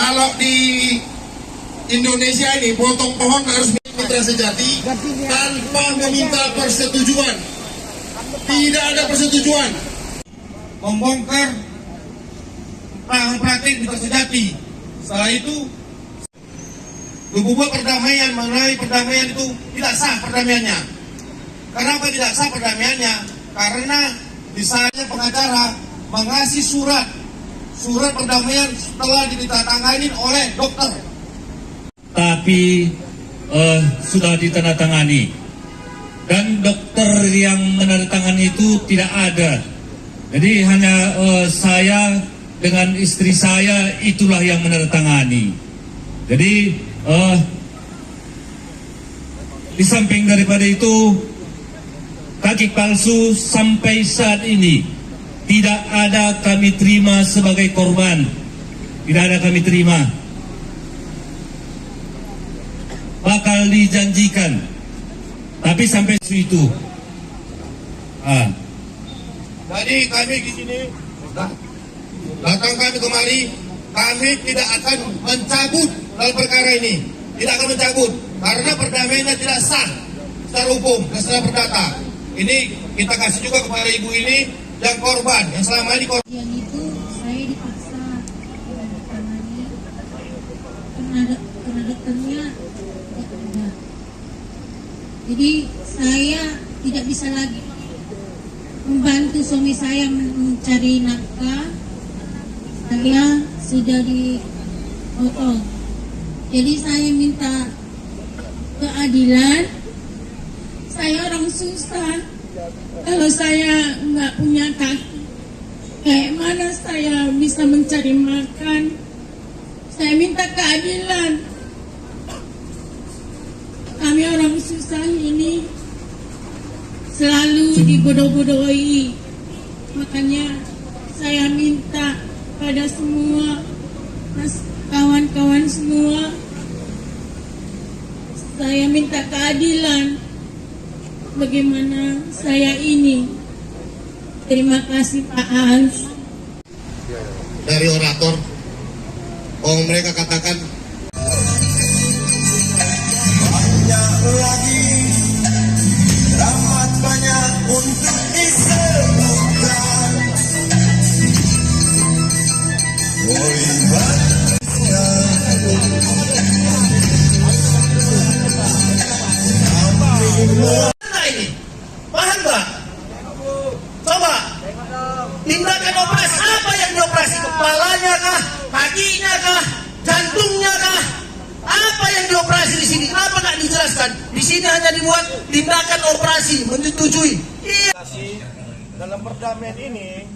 Kalau di Indonesia ini potong pohon harus mitra sejati tanpa meminta persetujuan. Tidak ada persetujuan. Membongkar praktik mitra sejati. Setelah itu membuat perdamaian, mengenai perdamaian itu tidak sah perdamaiannya. Kenapa tidak sah perdamaiannya? Karena misalnya pengacara mengasih surat perdamaian setelah ditandatangani oleh dokter. Tapi sudah ditandatangani dan dokter yang menandatangani itu tidak ada. Jadi hanya saya dengan istri saya itulah yang menandatangani. Jadi di samping daripada itu, kaki palsu sampai saat ini tidak ada kami terima sebagai korban. Tidak ada kami terima. Bakal dijanjikan, tapi sampai itu. Jadi kami di sini datang kami kemari, kami tidak akan mencabut dalam perkara ini. Tidak akan mencabut karena perdamaiannya tidak sah secara hukum dan secara perdata. Ini kita kasih juga kepada ibu ini yang korban, yang selama ini korban. Yang itu saya dipaksa menandatangani karena dokternya tidak ada. Jadi saya tidak bisa lagi membantu suami saya mencari nafkah. Saya sudah dipotong. Jadi saya minta keadilan. Saya orang susah. Kalau saya nggak punya kaki, kayak mana saya bisa mencari makan? Saya minta keadilan. Kami orang susah ini selalu dibodoh-bodohi. Makanya saya minta pada semua kawan-kawan semua, saya minta keadilan. Bagaimana saya ini? Terima kasih Pak Hans. Dari orator, mereka katakan banyak lagi, amat banyak untuk disebutkan. ini, paham nggak? Coba tindakan operasi apa yang dioperasi? Kepalanya kah? Kakinya kah? Jantungnya kah? Apa yang dioperasi di sini? Kenapa nggak dijelaskan? Di sini hanya dibuat tindakan operasi, menyetujui. Iya. Dalam perdamaian ini,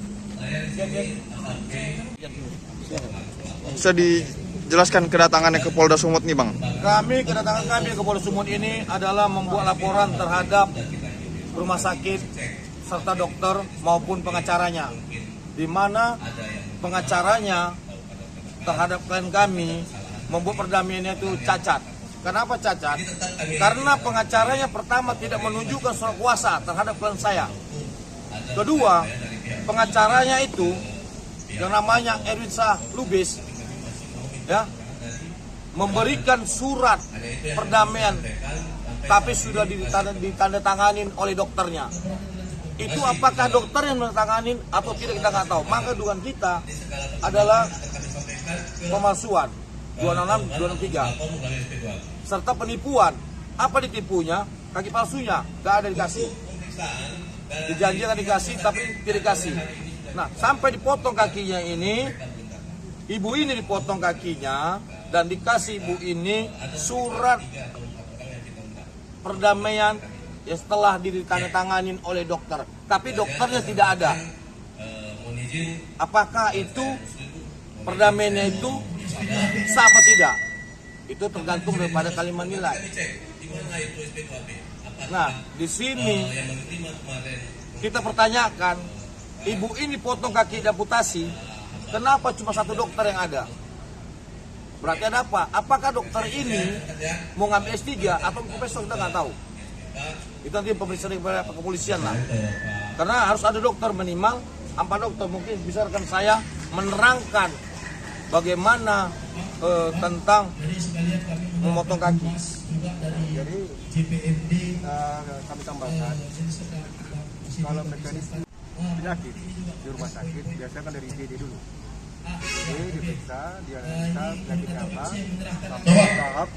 bisa dijelaskan kedatangannya ke Polda Sumut nih, Bang? kedatangan kami ke Polda Sumut ini adalah membuat laporan terhadap rumah sakit serta dokter maupun pengacaranya, di mana pengacaranya terhadap klien kami membuat perdamaiannya itu cacat. Kenapa cacat? Karena pengacaranya pertama tidak menunjukkan surat kuasa terhadap klien saya. Kedua, pengacaranya itu yang namanya Erwin Syah Lubis, ya, memberikan surat perdamaian tapi sudah ditandatanganin oleh dokternya. Itu apakah dokter yang menandatanganin atau tidak, kita nggak tahu. Maka dugaan kita adalah pemalsuan 266-263 serta penipuan. Apa ditipunya? Kaki palsunya nggak ada dikasih, dijanjikan dikasih tapi tidak dikasih. Nah, sampai dipotong kakinya ini, ibu ini dipotong kakinya dan dikasih ibu ini surat perdamaian yang setelah ditandatanganin oleh dokter, tapi dokternya tidak ada. Apakah itu perdamaiannya itu sah apa tidak? Itu tergantung daripada kalimat nilai. Nah, di sini kita pertanyakan, ibu ini potong kaki amputasi, kenapa cuma satu dokter yang ada? Berarti ada apa? Apakah dokter ini mau ngambil S3 atau profesor, kita nggak tahu. Itu nanti pemeriksaan kepada kepolisian lah. Karena harus ada dokter minimal, 4 dokter. Mungkin bisa rekan saya menerangkan bagaimana tentang memotong kaki. Jadi kami tambahkan kalau mekanisme penyakit di rumah sakit biasanya kan dari IGD dulu. Jadi diperiksa, dianalisa penyakitnya apa, sampai tahap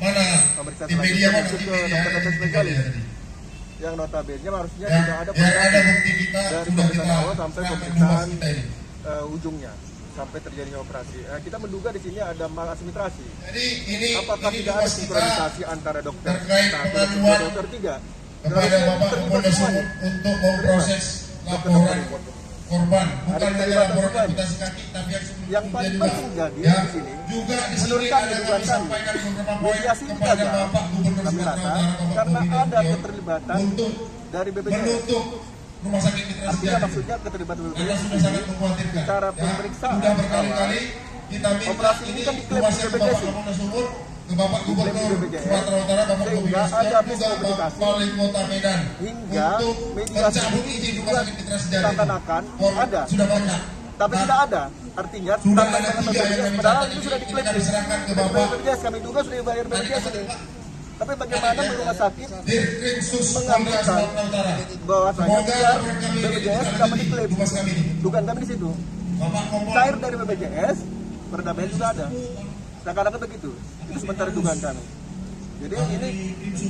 pemeriksaan selanjutnya masuk ke dokter spesialis. Yang notabene harusnya tidak ada koordinasi dari pemeriksaan awal sampai pemeriksaan ujungnya, sampai terjadinya operasi. Kita menduga di sini ada maladministrasi. Apakah tidak ada sinkronisasi antara dokter 1 dan dokter 3? Kepada Bapak Kapolres Sumut untuk memproses laporan korban, bukan hanya laporan amputasi kaki, tapi yang paling penting jadi ya, di sini juga di sini menurunkan ada kebutuhan kami. sampaikan beberapa poin Mediasi kepada juga Bapak Gubernur kami Sumatera rasa Utara, Bapak karena Bobi ada Nasution, keterlibatan untuk dari BPJS. menutup rumah sakit Mitra Artinya Sejahtera. maksudnya keterlibatan Karena BPJS sudah ini sangat mengkhawatirkan. cara Ya, pemeriksaan sudah berkali-kali kita minta operasi ini ini kan diklaim informasi ke BPJS. Bapak Kapolres Sumut, ke Bapak Gubernur BPJS. Sumatera Utara, Bapak Bobi Sehingga Nasution, ada juga miskomunikasi. Bapak Wali Kota Medan Hingga untuk mediasi mencabut izin rumah sakit Mitra Sejahtera. seakan-akan ada. Sudah banyak. Tapi Nah, tidak ada. Artinya sudah tanpa ada tangan 3 yang BPJS, kami padahal catat itu ini sudah diklaim kita diserahkan ke dari Bapak BPJS. Kami duga sudah dibayar BPJS ini. Tapi bagaimana di rumah sakit Dirkrimsus Polda mengamankan Sumatera Utara. bahwasanya Semoga biar program kami ini BPJS tidak sudah menjadi mendiklaim. tugas kami ini. Dugaan kami di situ. Bapak Kompol Cair dari BPJS, perdamaian juga ada. Seakan-akan begitu. Itu sementara dugaan kami. Jadi ini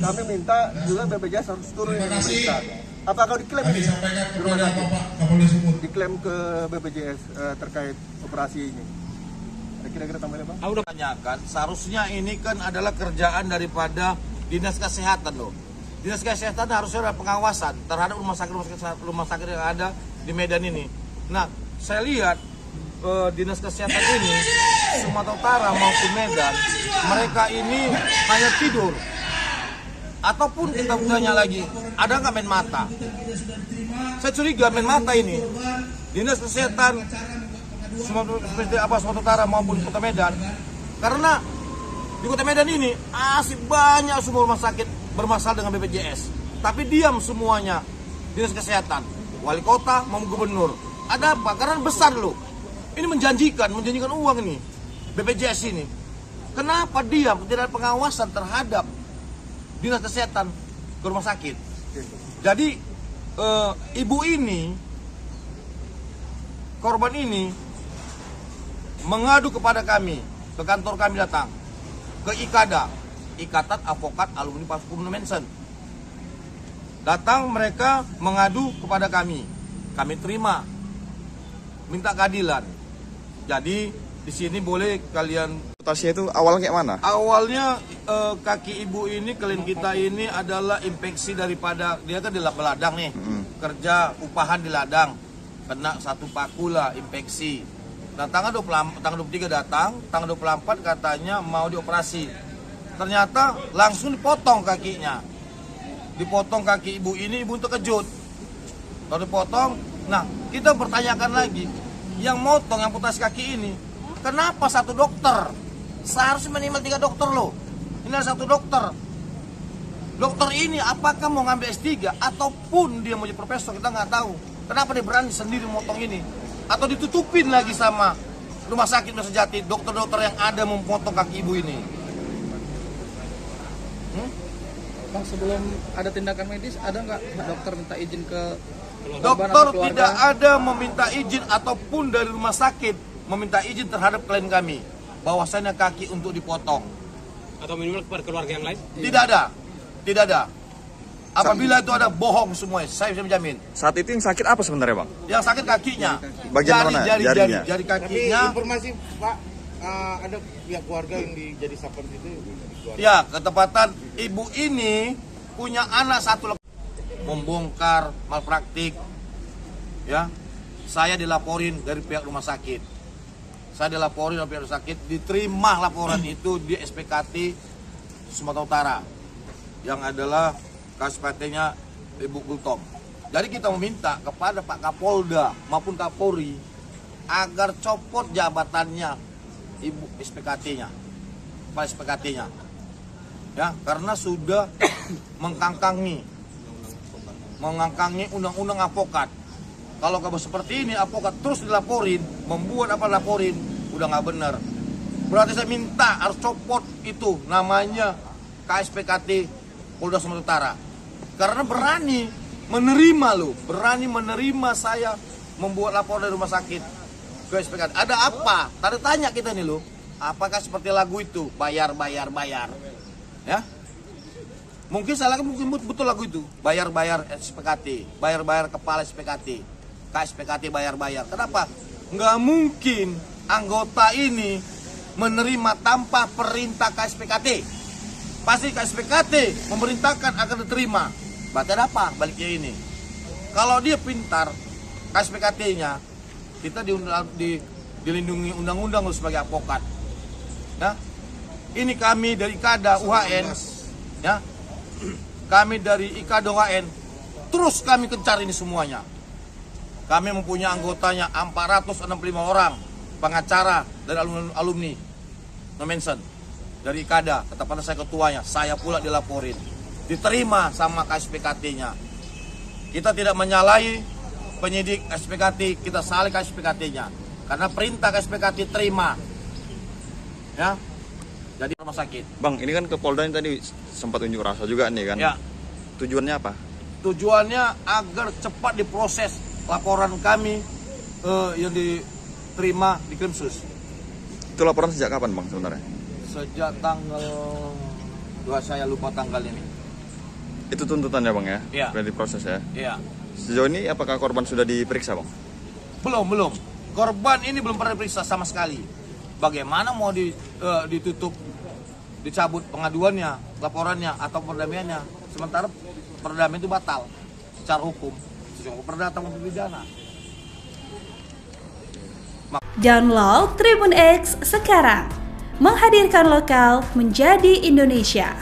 kami minta juga BPJS harus turun Terima kasih. memeriksa. Apakah diklaim kami ini sampaikan di rumah kepada sakit? Bapak Kapolres Sumut. Diklaim ke BPJS terkait operasi ini. Kira-kira tambahin apa? Udah tanyakan, seharusnya ini kan adalah kerjaan daripada dinas kesehatan loh. Dinas kesehatan harusnya ada pengawasan terhadap rumah sakit yang ada di Medan ini. Nah, saya lihat dinas kesehatan ini Sumatera Utara maupun Medan, mereka ini hanya tidur. Ataupun kita tanya lagi, ada nggak main mata? Saya curiga main mata ini. Dinas kesehatan Sumatera Utara maupun Kota Medan, karena di Kota Medan ini asik banyak semua rumah sakit bermasalah dengan BPJS, tapi diam semuanya dinas kesehatan, wali kota maupun gubernur. Ada apa? Karena besar loh. Ini menjanjikan uang ini BPJS ini. Kenapa diam? Tidak ada pengawasan terhadap dinas kesehatan ke rumah sakit. Jadi ibu ini, korban ini mengadu kepada kami, ke kantor kami datang, ke IKADA, Ikatan Advokat Alumni Papua Mensen. Datang mereka mengadu kepada kami terima, minta keadilan. Jadi di sini boleh kalian. Amputasinya itu awalnya kayak mana? Awalnya kaki ibu ini, klien kita ini adalah infeksi daripada dia kan di ladang nih, kerja upahan di ladang, kena satu paku lah infeksi. Nah, tanggal 23 datang, tanggal 24 katanya mau dioperasi. Ternyata langsung dipotong kakinya. Dipotong kaki ibu ini, ibu terkejut. Kalau dipotong, nah kita bertanyakan lagi, yang motong, yang amputasi kaki ini, kenapa satu dokter? Seharusnya minimal 3 dokter loh. Ini ada 1 dokter. Dokter ini apakah mau ngambil S3 ataupun dia mau jadi profesor, kita nggak tahu. Kenapa dia berani sendiri motong ini? Atau ditutupin lagi sama rumah sakit Mitra Sejati, dokter-dokter yang ada memotong kaki ibu ini. Bang, sebelum ada tindakan medis, ada nggak dokter minta izin ke korban Dokter atau keluarga? tidak ada meminta izin ataupun dari rumah sakit meminta izin terhadap klien kami bahwasannya kaki untuk dipotong. Atau minimal kepada keluarga yang lain? Tidak ada, tidak ada. Apabila itu ada bohong semuanya, saya bisa menjamin. Saat itu yang sakit apa sebenarnya, Bang? Yang sakit kakinya, Bagian mana? Jarinya? jari kakinya. Informasi Pak, ada pihak keluarga yang jadi support itu. Ya, ketepatan ibu ini punya anak 1 membongkar malpraktik. Ya, saya dilaporin dari pihak rumah sakit. Saya dilaporin dari pihak rumah sakit, diterima laporan itu di SPKT Sumatera Utara, yang adalah KSPT-nya Ibu Gultom. Jadi kita meminta kepada Pak Kapolda maupun Kapolri agar copot jabatannya Ibu SPKT-nya, Pak SPKT-nya. Ya, karena sudah mengangkangi undang-undang advokat. Kalau kamu seperti ini, advokat terus dilaporin, membuat apa laporin, udah nggak benar. Berarti saya minta harus copot itu namanya KSPKT Polda Sumatera Utara. Karena berani menerima loh, berani menerima saya membuat laporan dari rumah sakit ke SPKT. Ada apa? Tadi tanya kita nih loh, apakah seperti lagu itu, bayar. Ya? Mungkin salah, mungkin betul lagu itu, bayar SPKT, bayar kepala SPKT, KSPKT bayar. Kenapa? Nggak mungkin anggota ini menerima tanpa perintah KSPKT. Pasti KSPKT memerintahkan akan diterima. Berarti ada apa baliknya ini? Kalau dia pintar, KSPKT-nya, kita dilindungi undang-undang sebagai advokat. Ya? Ini kami dari IKADA UHN, ya, kami dari IKADA UHN, terus kami kencar ini semuanya. Kami mempunyai anggotanya 465 orang, pengacara dari alumni, no mention, dari IKADA, ketepatnya saya ketuanya, saya pula dilaporin, diterima sama KSPKT-nya. Kita tidak menyalahi penyidik SPKT, kita salih KSPKT-nya, karena perintah KSPKT terima, ya. Jadi rumah sakit. Bang, ini kan ke Polda yang tadi sempat unjuk rasa juga nih kan? Ya. Tujuannya apa? Tujuannya agar cepat diproses laporan kami yang diterima di Krimsus. Itu laporan sejak kapan Bang sebenarnya? Sejak tanggal 2, saya lupa tanggal ini. Itu tuntutannya Bang ya? Iya. Sudah diproses ya? Iya. Sejauh ini apakah korban sudah diperiksa Bang? Belum. Korban ini belum pernah diperiksa sama sekali. Bagaimana mau ditutup, dicabut pengaduannya, laporannya, atau perdamaiannya. Sementara perdamaian itu batal secara hukum. Sejauh perdata maupun pidana. Download Tribun X sekarang, menghadirkan lokal menjadi Indonesia.